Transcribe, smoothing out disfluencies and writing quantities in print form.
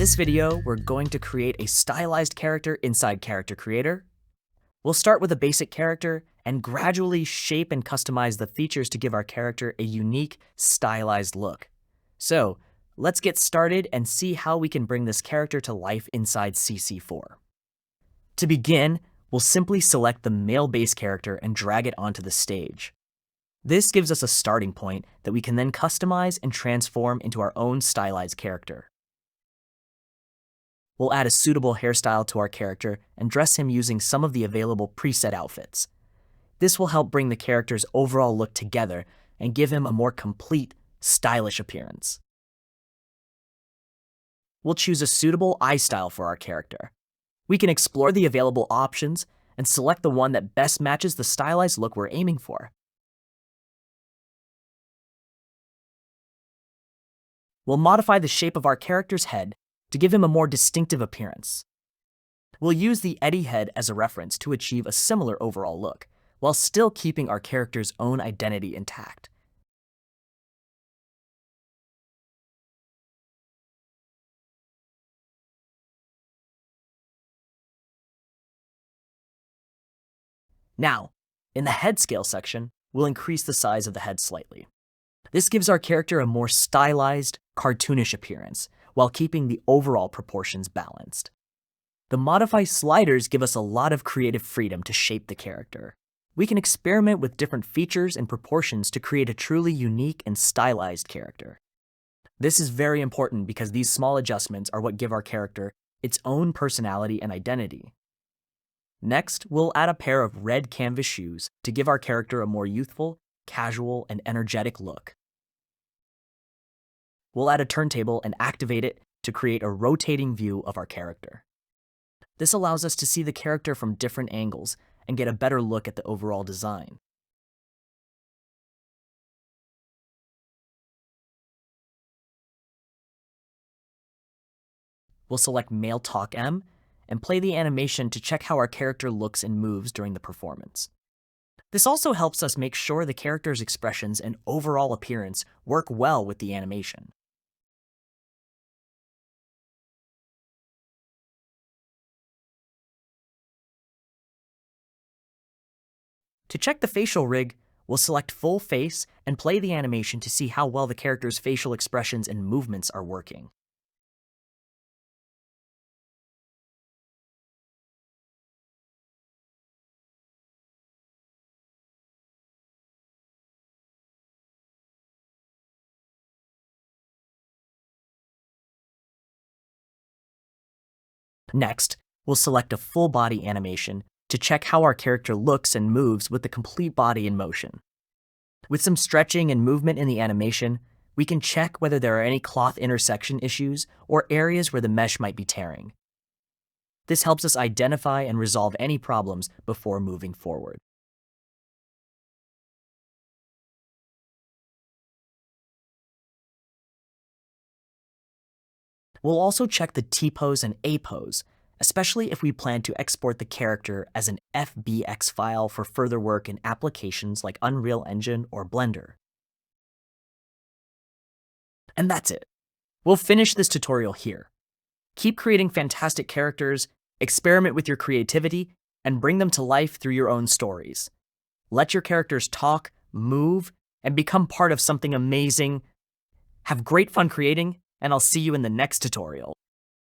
this video, we're going to create a stylized character inside Character Creator. We'll start with a basic character and gradually shape and customize the features to give our character a unique, stylized look. So, let's get started and see how we can bring this character to life inside CC4. To begin, we'll simply select the male base character and drag it onto the stage. This gives us a starting point that we can then customize and transform into our own stylized character. We'll add a suitable hairstyle to our character and dress him using some of the available preset outfits. This will help bring the character's overall look together and give him a more complete, stylish appearance. We'll choose a suitable eye style for our character. We can explore the available options and select the one that best matches the stylized look we're aiming for. We'll modify the shape of our character's head to give him a more distinctive appearance. We'll use the Eddie head as a reference to achieve a similar overall look, while still keeping our character's own identity intact. Now, in the head scale section, we'll increase the size of the head slightly. This gives our character a more stylized, cartoonish appearance, while keeping the overall proportions balanced. The Modify sliders give us a lot of creative freedom to shape the character. We can experiment with different features and proportions to create a truly unique and stylized character. This is very important because these small adjustments are what give our character its own personality and identity. Next, we'll add a pair of red canvas shoes to give our character a more youthful, casual, and energetic look. We'll add a turntable and activate it to create a rotating view of our character. This allows us to see the character from different angles and get a better look at the overall design. We'll select Male Talk M and play the animation to check how our character looks and moves during the performance. This also helps us make sure the character's expressions and overall appearance work well with the animation. To check the facial rig, we'll select Full Face and play the animation to see how well the character's facial expressions and movements are working. Next, we'll select a full body animation to check how our character looks and moves with the complete body in motion. With some stretching and movement in the animation, we can check whether there are any cloth intersection issues or areas where the mesh might be tearing. This helps us identify and resolve any problems before moving forward. We'll also check the T-pose and A-pose, especially if we plan to export the character as an FBX file for further work in applications like Unreal Engine or Blender. And that's it. We'll finish this tutorial here. Keep creating fantastic characters, experiment with your creativity, and bring them to life through your own stories. Let your characters talk, move, and become part of something amazing. Have great fun creating, and I'll see you in the next tutorial.